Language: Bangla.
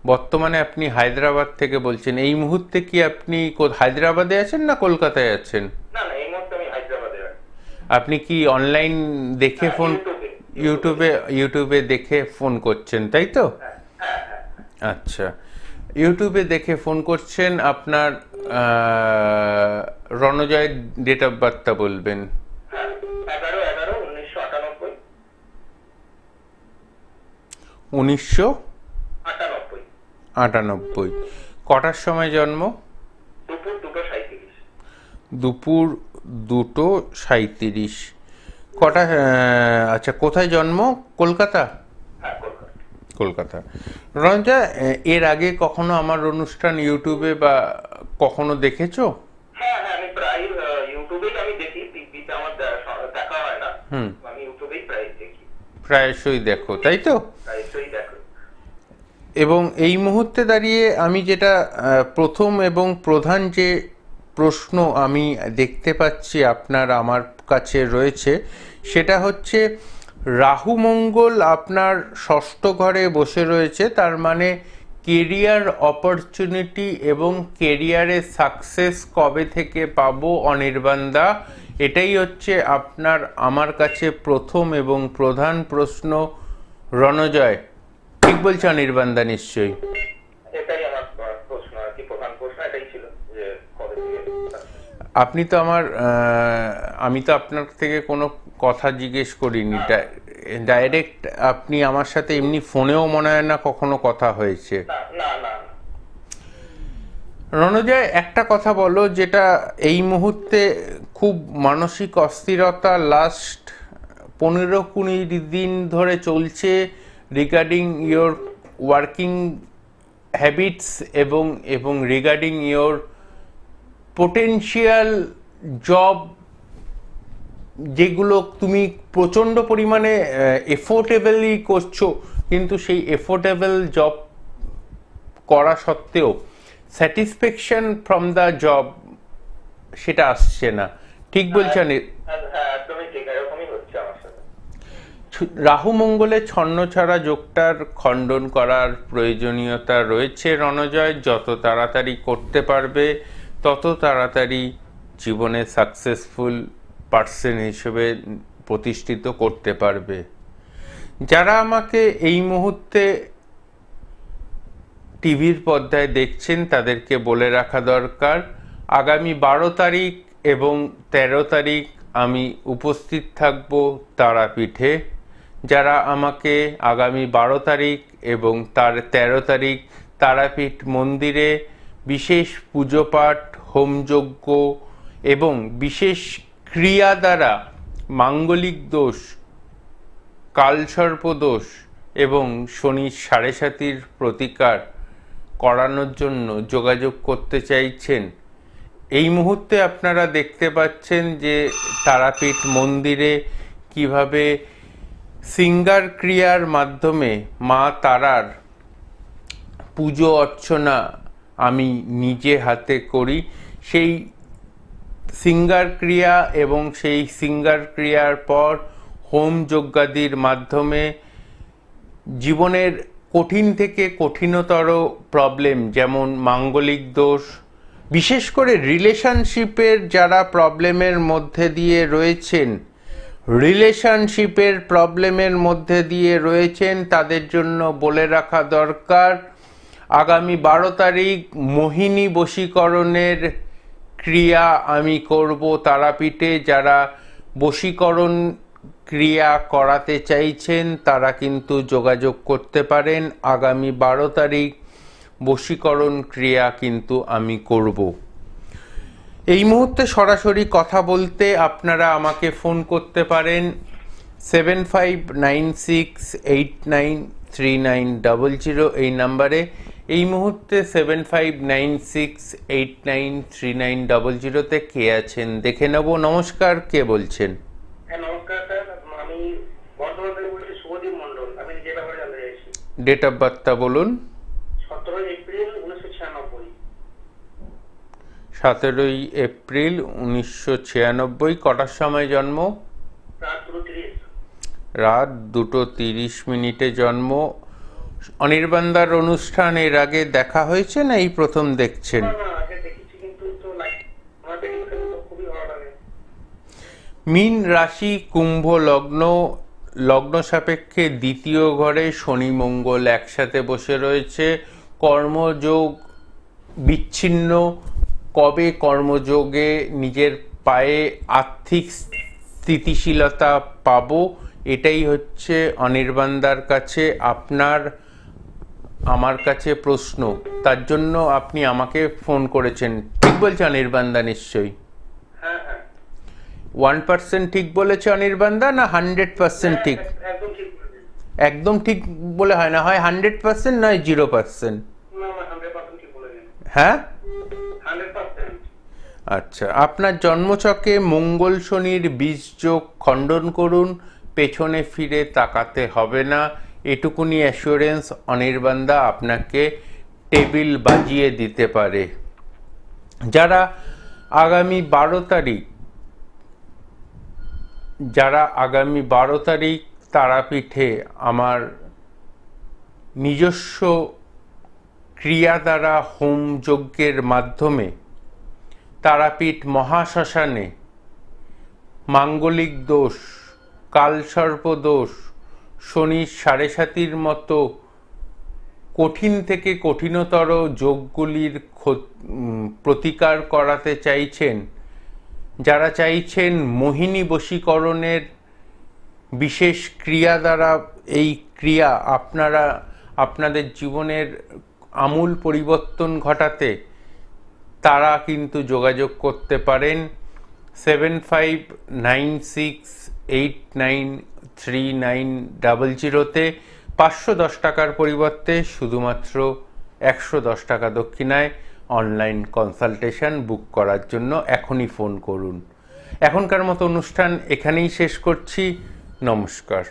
বর্তমানে আপনি হায়দ্রাবাদ থেকে বলছেন। এই মুহূর্তে কি আপনি হায়দ্রাবাদে আছেন না কলকাতায় আছেন? না না, এই মুহূর্তে আমি হায়দ্রাবাদে আছি। আপনি কি অনলাইন দেখে ফোন, ইউটিউবে দেখে ফোন করছেন তাই তো? হ্যাঁ হ্যাঁ হ্যাঁ। আচ্ছা, ইউটিউবে দেখে ফোন করছেন। আপনার রণজয়ের ডেট অফ বার্থটা বলবেন। 11/11/1998। 1998। কটার সময় জন্ম? দুপুর 2:37। দুপুর 2:37। কটা? আচ্ছা, কোথায় জন্ম? কলকাতা? হ্যাঁ, কলকাতা। কলকাতা। রঞ্জয়, এর আগে কখনো আমার অনুষ্ঠান ইউটিউবে বা কখনো দেখেছো? হ্যাঁ হ্যাঁ, আমি প্রায় ইউটিউবেই আমি দেখি, টিভিতে আমার দেখা হয় না। আমি ইউটিউবেই প্রায় দেখি। প্রায়শই দেখো তাই তো? প্রায়শই দেখো। এবং এই মুহূর্তে দাঁড়িয়ে আমি যেটা প্রথম এবং প্রধান যে প্রশ্ন আমি দেখতে পাচ্ছি আপনার আমার কাছে রয়েছে, সেটা হচ্ছে রাহু মঙ্গল আপনার ষষ্ঠ ঘরে বসে রয়েছে। তার মানে কেরিয়ার অপরচুনিটি এবং কেরিয়ারে সাকসেস কবে থেকে পাবো অনির্বাণদা, এটাই হচ্ছে আপনার আমার কাছে প্রথম এবং প্রধান প্রশ্ন। রণজয়, ঠিক বলছে অনির্বাণদা? নিশ্চয়ই এটাই আমার প্রশ্ন আর কি, প্রধান প্রশ্ন এটাই ছিল যে কবে থেকে। আপনি তো আমি তো আপনার থেকে কোনো কথা জিজ্ঞেস করিনি, ডাইরেক্ট আপনি আমার সাথে এমনি ফোনেও মনে হয় না কখনো কথা হয়েছে। না না। রণজয়, একটা কথা বলো যেটা এই মুহূর্তে খুব মানসিক অস্থিরতা লাস্ট 15-20 দিন ধরে চলছে রিগার্ডিং ইয়োর ওয়ার্কিং হ্যাবিটস এবং রিগার্ডিং ইয়োর পোটেনশিয়াল জব, যেগুলো তুমি প্রচণ্ড পরিমাণে এফোর্টেবলি করছো, কিন্তু সেই এফোর্টেবল জব করা সত্ত্বেও স্যাটিসফ্যাকশন ফ্রম দ্য জব সেটা আসছে না। ঠিক বলছেন? রাহু মঙ্গলের ছন্নছাড়া যোগটার খণ্ডন করার প্রয়োজনীয়তা রয়েছে রণজয়। যত তাড়াতাড়ি করতে পারবে তত তাড়াতাড়ি জীবনে সাকসেসফুল পার্সন হিসেবে প্রতিষ্ঠিত করতে পারবে। যারা আমাকে এই মুহূর্তে টিভির পর্দায় দেখছেন তাদেরকে বলে রাখা দরকার, আগামী 12 তারিখ এবং 13 তারিখ আমি উপস্থিত থাকব তারাপীঠে। যারা আমাকে আগামী 12 তারিখ এবং তার 13 তারিখ তারাপীঠ মন্দিরে বিশেষ পুজো পাঠ, হোমযজ্ঞ এবং বিশেষ ক্রিয়া দ্বারা মাঙ্গলিক দোষ, কালসর্প দোষ এবং শনি 7.5 প্রতিকার করানোর জন্য যোগাযোগ করতে চাইছেন, এই মুহূর্তে আপনারা দেখতে পাচ্ছেন যে তারাপীঠ মন্দিরে কিভাবে সিঙ্গার ক্রিয়ার মাধ্যমে মা তারার পুজো অর্চনা আমি নিজে হাতে করি। সেই সিঙ্গার ক্রিয়া এবং সেই সিঙ্গার ক্রিয়ার পর হোম যজ্ঞাদির মাধ্যমে জীবনের কঠিন থেকে কঠিনতর প্রবলেম, যেমন মাঙ্গলিক দোষ, বিশেষ করে রিলেশনশিপের যারা প্রবলেমের মধ্যে দিয়ে রয়েছেন, তাদের জন্য বলে রাখা দরকার আগামী 12 তারিখ মোহিনী বশীকরণের ক্রিয়া আমি করব তারাপীঠে। যারা বশীকরণ ক্রিয়া করাতে চাইছেন তারা কিন্তু যোগাযোগ করতে পারেন। আগামী 12 তারিখ বশীকরণ ক্রিয়া কিন্তু আমি করব। এই মুহূর্তে সরাসরি কথা বলতে আপনারা আমাকে ফোন করতে পারেন 7596893900 এই নাম্বারে। এই মুহূর্তে 7596893900-তে কে আছেন দেখে নেব। নমস্কার, কে বলছেন? নমস্কার স্যার, আমি বর্ধমান থেকে বলছি, শুভদীপ মন্ডল। আমি নিজের ব্যাপারে জানতে চাইছি। ডেট অফ বার্থটা বলুন। 17 এপ্রিল 1996। 17 এপ্রিল 1996। কটার সময় জন্ম? রাত 2:30। রাত 2:30 জন্ম। অনির্বাণদার অনুষ্ঠান এর আগে দেখা হয়েছে না এই প্রথম দেখছেন? না না, আগে দেখেছি কিন্তু তো আমার বেটিং খেলতে তো খুবই ভালো লাগে। মীন রাশি কুম্ভ লগ্ন, লগ্ন সাপেক্ষে দ্বিতীয় ঘরে শনি মঙ্গল একসাথে বসে রয়েছে। কর্মযোগ বিচ্ছিন্ন, কবে কর্মযোগে নিজের পায়ে আর্থিক স্থিতিশীলতা পাবো, এটাই হচ্ছে অনির্বাণদার কাছে আপনার আমার কাছে প্রশ্ন। তার জন্য আপনি আমাকে ফোন করেছেন, ঠিক বলছে অনির্বাণদা? নিশ্চয়ই হ্যাঁ হ্যাঁ, 1% ঠিক বলেছে অনির্বাণদা, না 100% ঠিক? একদম ঠিক বলেছেন। একদম ঠিক বলে হয় না, হয় 100% নয় 0%। না না, 100% ঠিক বলেছেন। হ্যাঁ, 100%। আচ্ছা। আপনার জন্মছকে মঙ্গল শনির বীজযোগ খণ্ডন করুন, পেছনে ফিরে তাকাতে হবে না, এটুকুনি অ্যাসুরেন্স অনির্বাণদা আপনাকে টেবিল বাজিয়ে দিতে পারে। যারা আগামী 12 তারিখ তারাপীঠে আমার নিজস্ব ক্রিয়া দ্বারা হোম যজ্ঞের মাধ্যমে তারাপীঠ মহাশ্মশানে মাঙ্গলিক দোষ, কালসর্প দোষ, শনির 7.5 মতো কঠিন থেকে কঠিনতর যোগগুলির প্রতিকার করাতে চাইছেন, যারা চাইছেন মোহিনী বশীকরণের বিশেষ ক্রিয়া দ্বারা এই ক্রিয়া আপনাদের জীবনের আমূল পরিবর্তন ঘটাতে, তারা কিন্তু যোগাযোগ করতে পারেন 7596893900-তে। 510 টাকার পরিবর্তে শুধুমাত্র 110 টাকা দক্ষিণায় অনলাইন কনসালটেশন বুক করার জন্য এখনই ফোন করুন। এখনকার মতো অনুষ্ঠান এখানেই শেষ করছি। নমস্কার।